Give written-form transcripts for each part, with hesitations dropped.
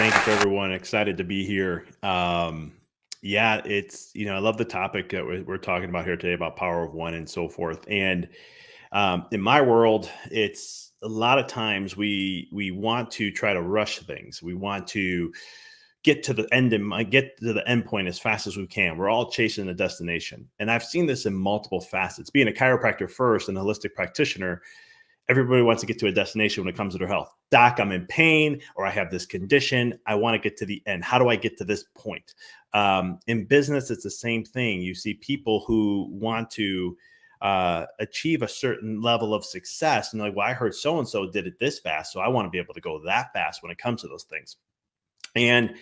Thank you to everyone. Excited to be here. Yeah, I love the topic that we're talking about here today about power of one and so forth. And in my world, it's a lot of times we want to try to rush things. We want to get to the end and get to the end point as fast as we can. We're all chasing a destination, and I've seen this in multiple facets. Being a chiropractor first and a holistic practitioner, everybody wants to get to a destination when it comes to their health. Doc, I'm in pain or I have this condition. I want to get to the end. How do I get to this point? In business, it's the same thing. You see people who want to achieve a certain level of success. And they're like, well, I heard so-and-so did it this fast, so I want to be able to go that fast when it comes to those things. And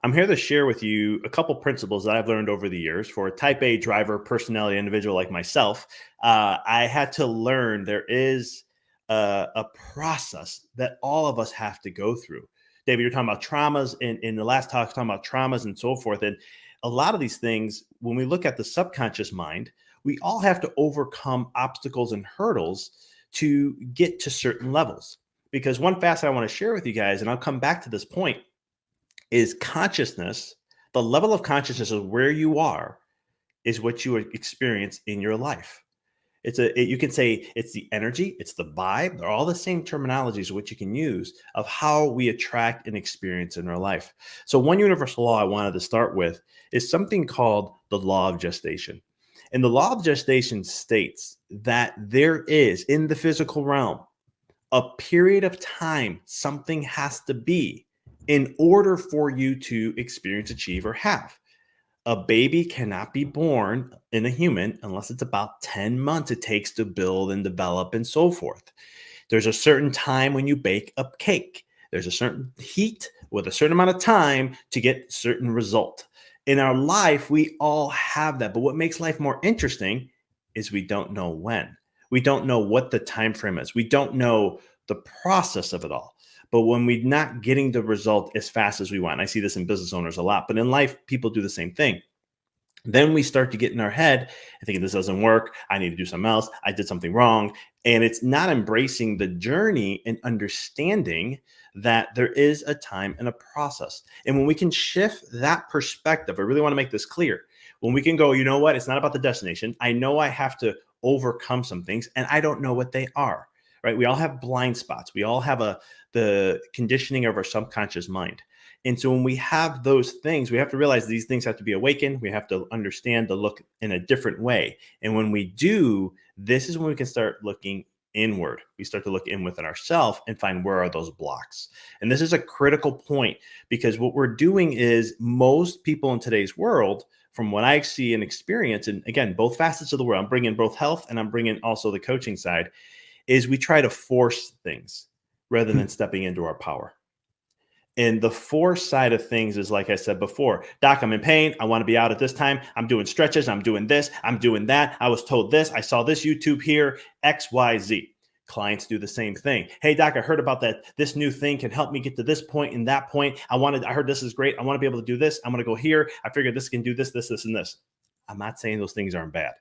I'm here to share with you a couple principles that I've learned over the years. For a type A driver, personality individual like myself, I had to learn there is a process that all of us have to go through. David, you're talking about traumas in the last talk, talking about traumas and so forth. And a lot of these things, when we look at the subconscious mind, we all have to overcome obstacles and hurdles to get to certain levels. Because one facet I want to share with you guys, and I'll come back to this point, is consciousness. The level of consciousness of where you are is what you experience in your life. You can say it's the energy, it's the vibe. They're all the same terminologies which you can use of how we attract and experience in our life. So one universal law I wanted to start with is something called the law of gestation. And the law of gestation states that there is in the physical realm a period of time something has to be in order for you to experience, achieve, or have. A baby cannot be born in a human unless it's about 10 months it takes to build and develop and so forth. There's a certain time when you bake a cake. There's a certain heat with a certain amount of time to get certain result. In our life, we all have that. But what makes life more interesting is we don't know when. We don't know what the time frame is. We don't know the process of it all. But when we're not getting the result as fast as we want, and I see this in business owners a lot, but in life, people do the same thing. Then we start to get in our head and thinking, this doesn't work. I need to do something else. I did something wrong. And it's not embracing the journey and understanding that there is a time and a process. And when we can shift that perspective, I really want to make this clear. When we can go, you know what? It's not about the destination. I know I have to overcome some things and I don't know what they are, right? We all have blind spots. We all have the conditioning of our subconscious mind. And so when we have those things, we have to realize these things have to be awakened. We have to understand to look in a different way. And when we do, this is when we can start looking inward. We start to look in within ourselves and find where are those blocks. And this is a critical point because what we're doing is most people in today's world, from what I see and experience, and again, both facets of the world, I'm bringing both health and I'm bringing also the coaching side, is we try to force things rather than stepping into our power. And the force side of things is, like I said before, doc, I'm in pain. I want to be out at this time. I'm doing stretches. I'm doing this. I'm doing that. I was told this. I saw this YouTube here, X, Y, Z. Clients do the same thing. Hey, doc, I heard about that. This new thing can help me get to this point and that point. I heard this is great. I want to be able to do this. I'm going to go here. I figured this can do this, this, this, and this. I'm not saying those things aren't bad,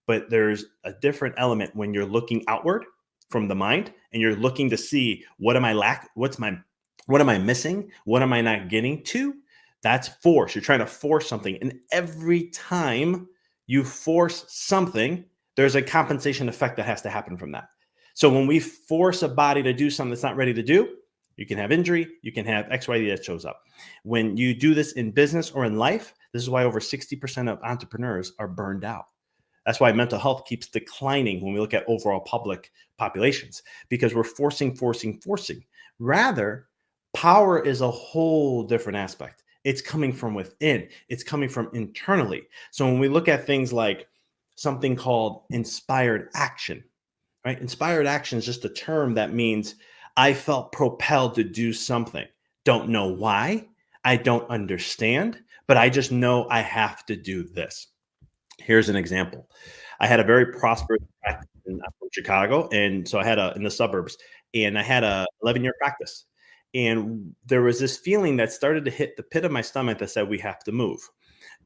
but there's a different element when you're looking outward from the mind and you're looking to see what am I what am I missing? What am I not getting to? That's force. You're trying to force something. And every time you force something, there's a compensation effect that has to happen from that. So when we force a body to do something that's not ready to do, you can have injury, you can have X, Y, Z that shows up. When you do this in business or in life, this is why over 60% of entrepreneurs are burned out. That's why mental health keeps declining when we look at overall public populations, because we're forcing. Rather, power is a whole different aspect. It's coming from within. It's coming from internally. So when we look at things like something called inspired action, right? Inspired action is just a term that means I felt propelled to do something. Don't know why. I don't understand, but I just know I have to do this. Here's an example. I had a very prosperous practice in Chicago. And so I had in the suburbs, and I had a 11-year practice. And there was this feeling that started to hit the pit of my stomach that said, we have to move.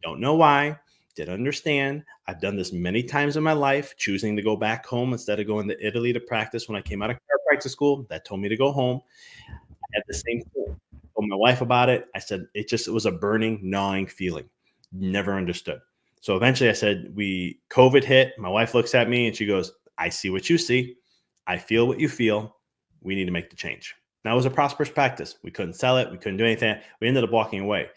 Don't know why, didn't understand. I've done this many times in my life, choosing to go back home instead of going to Italy to practice. When I came out of chiropractic school, that told me to go home. I had the same thing. told my wife about it. I said, it was a burning, gnawing feeling. Never understood. So eventually I said, COVID hit. My wife looks at me and she goes, I see what you see. I feel what you feel. We need to make the change. That was a prosperous practice. We couldn't sell it. We couldn't do anything. We ended up walking away.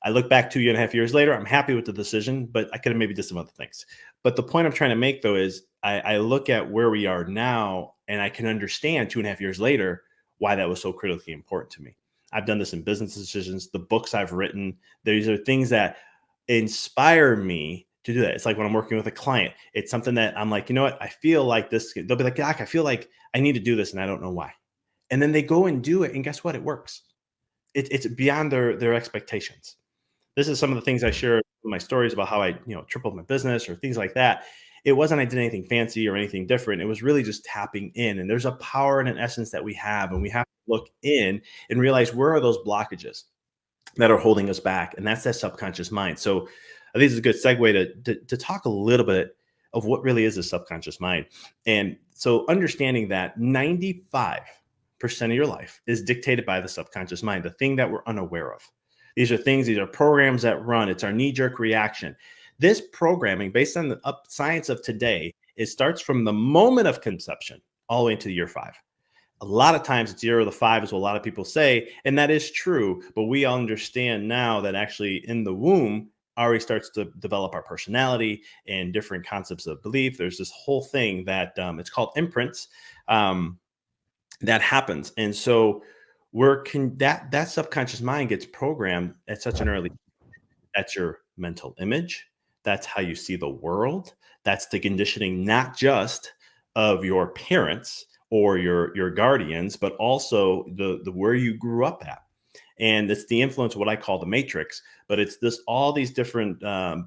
I look back 2.5 years later, I'm happy with the decision, but I could have maybe did some other things. But the point I'm trying to make though is I look at where we are now and I can understand 2.5 years later why that was so critically important to me. I've done this in business decisions, the books I've written. These are things that inspire me to do that. It's like when I'm working with a client, it's something that I'm like, you know what? I feel like this. They'll be like, Doc, I feel like I need to do this and I don't know why. And then they go and do it. And guess what? It works. It's beyond their expectations. This is some of the things I share in my stories about how I, tripled my business or things like that. It wasn't I did anything fancy or anything different. It was really just tapping in. And there's a power and an essence that we have, and we have to look in and realize where are those blockages that are holding us back, and that's that subconscious mind. So I think it's a good segue to talk a little bit of what really is the subconscious mind. And so understanding that 95% of your life is dictated by the subconscious mind, the thing that we're unaware of. These are programs that run. It's our knee-jerk reaction. This programming, based on the science of today, it starts from the moment of conception all the way into year 5. A lot of times it's 0 to 5 is what a lot of people say, and that is true. But we all understand now that actually in the womb already starts to develop our personality and different concepts of belief. There's this whole thing that it's called imprints that happens, and so that subconscious mind gets programmed at such an early. That's your mental image. That's how you see the world. That's the conditioning, not just of your parents or your guardians, but also the where you grew up at. And it's the influence of what I call the matrix, but it's all these different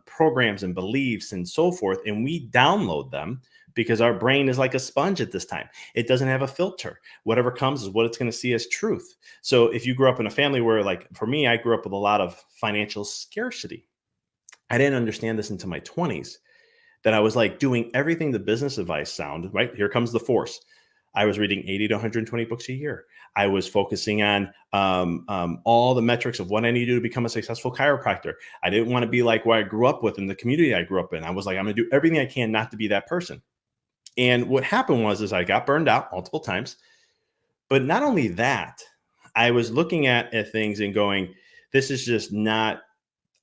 programs and beliefs and so forth. And we download them because our brain is like a sponge at this time. It doesn't have a filter. Whatever comes is what it's going to see as truth. So if you grew up in a family where, like for me, I grew up with a lot of financial scarcity. I didn't understand this until my 20s, that I was like doing everything the business advice sounded, right? Here comes the force. I was reading 80 to 120 books a year. I was focusing on all the metrics of what I needed to become a successful chiropractor. I didn't want to be like what I grew up with in the community I grew up in. I was like, I'm going to do everything I can not to be that person. And what happened is I got burned out multiple times. But not only that, I was looking at things and going, this is just not,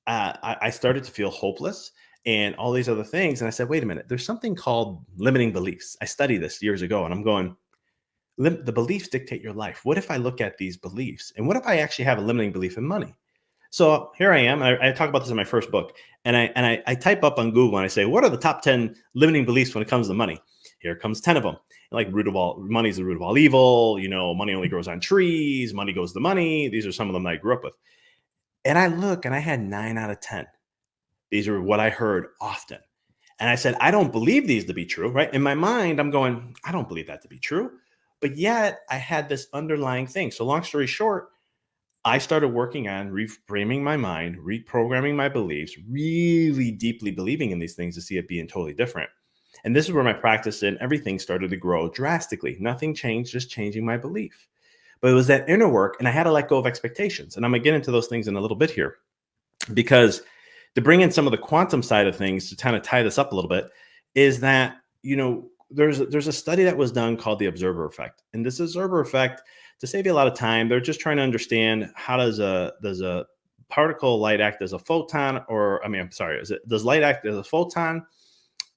I started to feel hopeless and all these other things. And I said, wait a minute, there's something called limiting beliefs. I studied this years ago and I'm going, the beliefs dictate your life. What if I look at these beliefs and what if I actually have a limiting belief in money? So here I am. I talk about this in my first book, and I type up on Google and I say, what are the top 10 limiting beliefs when it comes to money? Here comes 10 of them. Like money is the root of all evil. Money only grows on trees. Money goes to money. These are some of them that I grew up with. And I look and I had 9 out of 10. These are what I heard often. And I said, I don't believe these to be true, right? In my mind, I'm going, I don't believe that to be true. But yet I had this underlying thing. So long story short, I started working on reframing my mind, reprogramming my beliefs, really deeply believing in these things to see it being totally different. And this is where my practice and everything started to grow drastically. Nothing changed, just changing my belief. But it was that inner work, and I had to let go of expectations. And I'm going to get into those things in a little bit here, because to bring in some of the quantum side of things to kind of tie this up a little bit is that, there's a study that was done called the observer effect. And this observer effect, to save you a lot of time, they're just trying to understand how does a particle light act as a photon, does light act as a photon,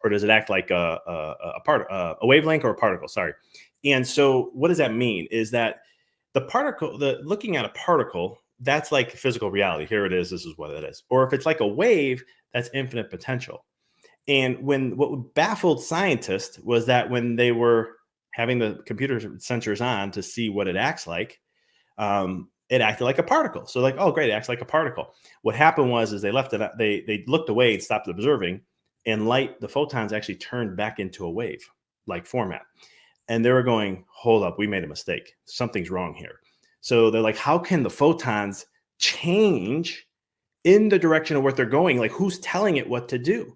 or does it act like a wavelength or a particle? Sorry. And so what does that mean is that looking at a particle, that's like physical reality. Here it is. This is what it is. Or if it's like a wave, that's infinite potential. And what baffled scientists was that when they were having the computer sensors on to see what it acts like, it acted like a particle. So like, oh, great, it acts like a particle. What happened is they left it. They looked away and stopped observing, and the photons actually turned back into a wave-like format. And they were going, hold up, we made a mistake. Something's wrong here. So they're like, how can the photons change in the direction of what they're going? Like, who's telling it what to do?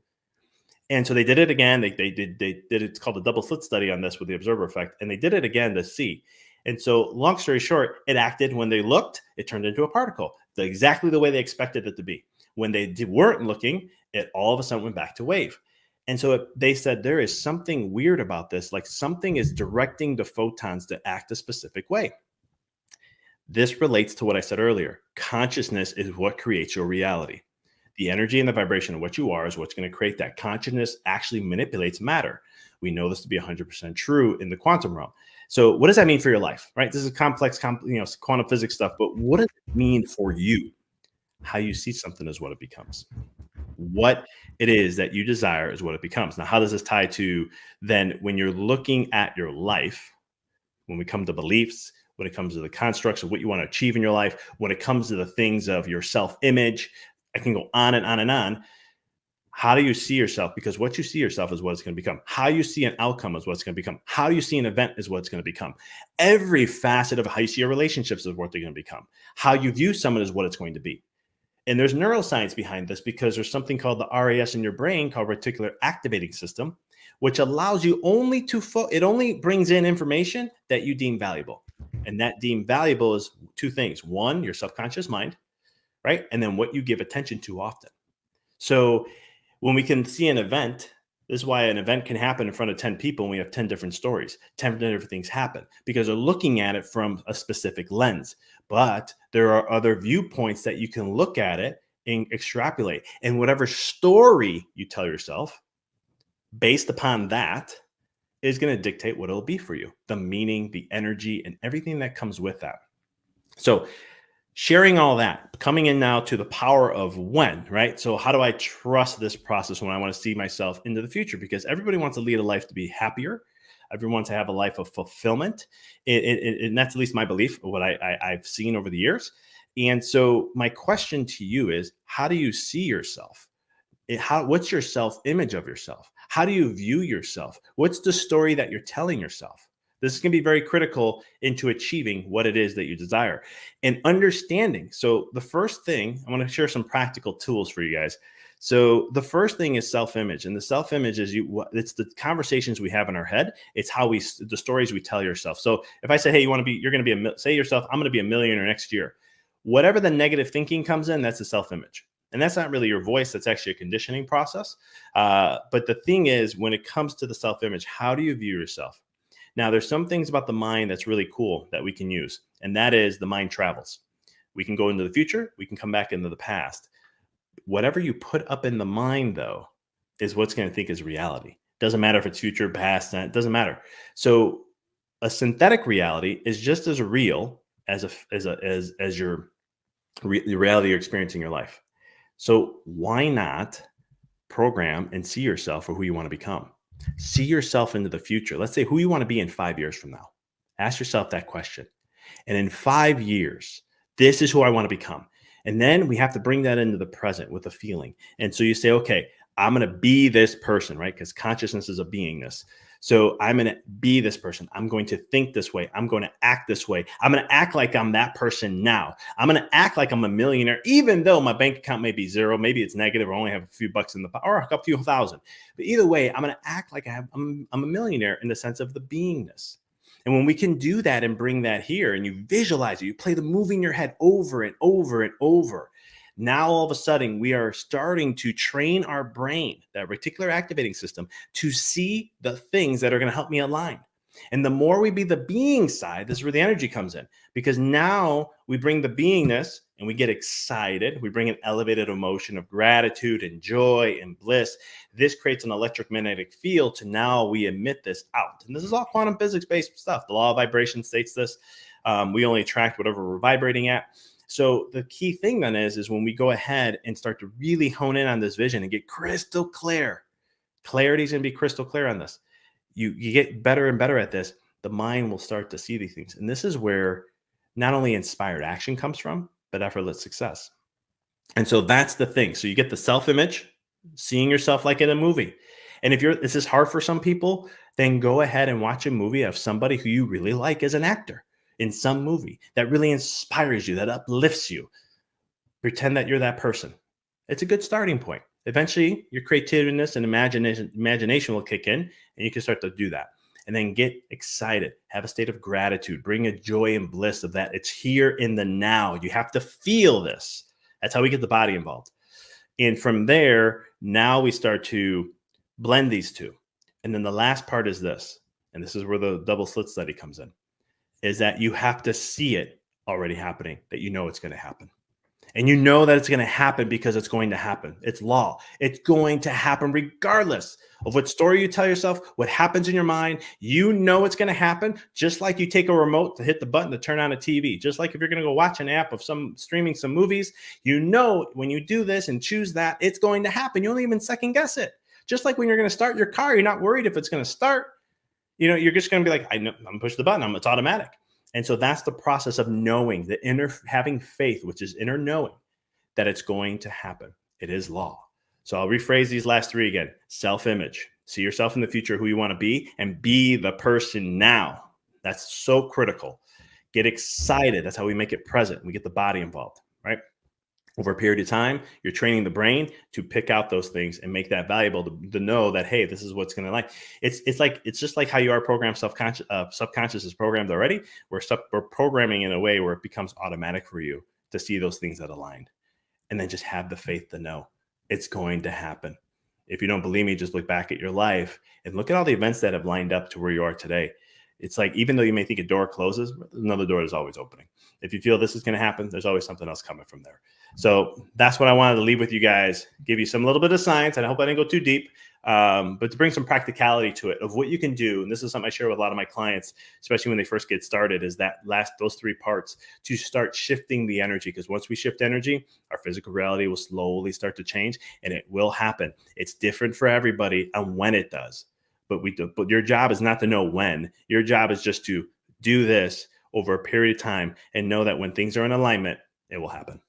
And so they did it again. They did it's called a double slit study on this with the observer effect. And they did it again to see. And so, long story short, it acted when they looked, it turned into a particle, exactly the way they expected it to be. When they weren't looking, it all of a sudden went back to wave. And so they said there is something weird about this, like something is directing the photons to act a specific way. This relates to what I said earlier. Consciousness is what creates your reality. The energy and the vibration of what you are is what's going to create that. Consciousness actually manipulates matter. We know this to be 100% true in the quantum realm. So, what does that mean for your life? Right? This is complex, quantum physics stuff. But what does it mean for you? How you see something is what it becomes. What it is that you desire is what it becomes. Now, how does this tie to then when you're looking at your life? When we come to beliefs, when it comes to the constructs of what you want to achieve in your life, when it comes to the things of your self-image, I can go on and on and on. How do you see yourself? Because what you see yourself is what it's going to become. How you see an outcome is what it's going to become. How you see an event is what it's going to become. Every facet of how you see your relationships is what they're going to become. How you view someone is what it's going to be. And there's neuroscience behind this because there's something called the RAS in your brain called reticular activating system, which allows you only to, it only brings in information that you deem valuable. And that deemed valuable is two things. One, your subconscious mind, right? And then what you give attention to often. So when we can see an event, this is why an event can happen in front of 10 people and we have 10 different stories. 10 different things happen because they're looking at it from a specific lens. But there are other viewpoints that you can look at it and extrapolate. And whatever story you tell yourself based upon that is going to dictate what it'll be for you, the meaning, the energy, and everything that comes with that. So sharing all that, coming in now to the power of when, right? So how do I trust this process when I want to see myself into the future? Because everybody wants to lead a life to be happier. Everyone wants to have a life of fulfillment. And that's at least my belief, what I've seen over the years. And so my question to you is, how do you see yourself? What's your self-image of yourself? How do you view yourself? What's the story that you're telling yourself? This is going to be very critical into achieving what it is that you desire and understanding. So the first thing, I want to share some practical tools for you guys. So the first thing is self-image, and the self-image is it's the conversations we have in our head. It's the stories we tell yourself. So if I say, hey, you're going to be say yourself, I'm going to be a millionaire next year. Whatever the negative thinking comes in, that's the self-image. And that's not really your voice. That's actually a conditioning process. But the thing is, when it comes to the self-image, how do you view yourself? Now, there's some things about the mind that's really cool that we can use, and that is the mind travels. We can go into the future. We can come back into the past. Whatever you put up in the mind, though, is what's going to think is reality. Doesn't matter if it's future, past, it doesn't matter. So a synthetic reality is just as real as the reality you're experiencing in your life. So why not program and see yourself for who you want to become? See yourself into the future. Let's say who you want to be in 5 years from now. Ask yourself that question. And in 5 years, this is who I want to become. And then we have to bring that into the present with a feeling. And so you say, okay, I'm going to be this person, right? Because consciousness is a beingness. So I'm going to be this person. I'm going to think this way. I'm going to act this way. I'm going to act like I'm that person now. I'm going to act like I'm a millionaire, even though my bank account may be zero. Maybe it's negative. I only have a few bucks or a few thousand. But either way, I'm going to act like I'm a millionaire in the sense of the beingness. And when we can do that and bring that here and you visualize it, you play the movie in your head over and over and over. Now, all of a sudden, we are starting to train our brain, that reticular activating system, to see the things that are going to help me align. And the more we be the being side, this is where the energy comes in, because now we bring the beingness and we get excited. We bring an elevated emotion of gratitude and joy and bliss. This creates an electromagnetic field to now we emit this out. And this is all quantum physics based stuff. The law of vibration states this. We only attract whatever we're vibrating at. So the key thing then is when we go ahead and start to really hone in on this vision and get crystal clear, clarity is going to be crystal clear on this. You get better and better at this, the mind will start to see these things. And this is where not only inspired action comes from, but effortless success. And so that's the thing. So you get the self-image, seeing yourself like in a movie. And if this is hard for some people, then go ahead and watch a movie of somebody who you really like as an actor in some movie that really inspires you, that uplifts you. Pretend that you're that person. It's a good starting point. Eventually, your creativeness and imagination will kick in, and you can start to do that. and then get excited, have a state of gratitude, bring a joy and bliss of that. It's here in the now. You have to feel this. That's how we get the body involved. And from there, now we start to blend these two. And then the last part is this, and this is where the double slit study comes in, is that you have to see it already happening, that you know it's going to happen. And you know that it's going to happen because it's going to happen. It's law. It's going to happen regardless of what story you tell yourself, what happens in your mind. You know it's going to happen, just like you take a remote to hit the button to turn on a TV. Just like if you're going to go watch an app of streaming some movies, you know when you do this and choose that, it's going to happen. You don't even second guess it. Just like when you're going to start your car, you're not worried if it's going to start. You're just going to be like, I know, I'm going to push the button. It's automatic. And so that's the process of knowing, the inner, having faith, which is inner knowing that it's going to happen. It is law. So I'll rephrase these last three again. Self-image, see yourself in the future, who you want to be, and be the person now. That's so critical. Get excited. That's how we make it present. We get the body involved, right? Over a period of time, you're training the brain to pick out those things and make that valuable to know that, hey, this is what's going to like. It's just like how you are programmed. Subconscious is programmed already. We're programming in a way where it becomes automatic for you to see those things that aligned, and then just have the faith to know it's going to happen. If you don't believe me, just look back at your life and look at all the events that have lined up to where you are today. It's like, even though you may think a door closes, another door is always opening. If you feel this is going to happen, there's always something else coming from there. So that's what I wanted to leave with you guys, give you some little bit of science, and I hope I didn't go too deep, but to bring some practicality to it of what you can do. And this is something I share with a lot of my clients, especially when they first get started, is those three parts to start shifting the energy. Because once we shift energy, our physical reality will slowly start to change, and it will happen. It's different for everybody and when it does. But your job is not to know when. Your job is just to do this over a period of time and know that when things are in alignment, it will happen.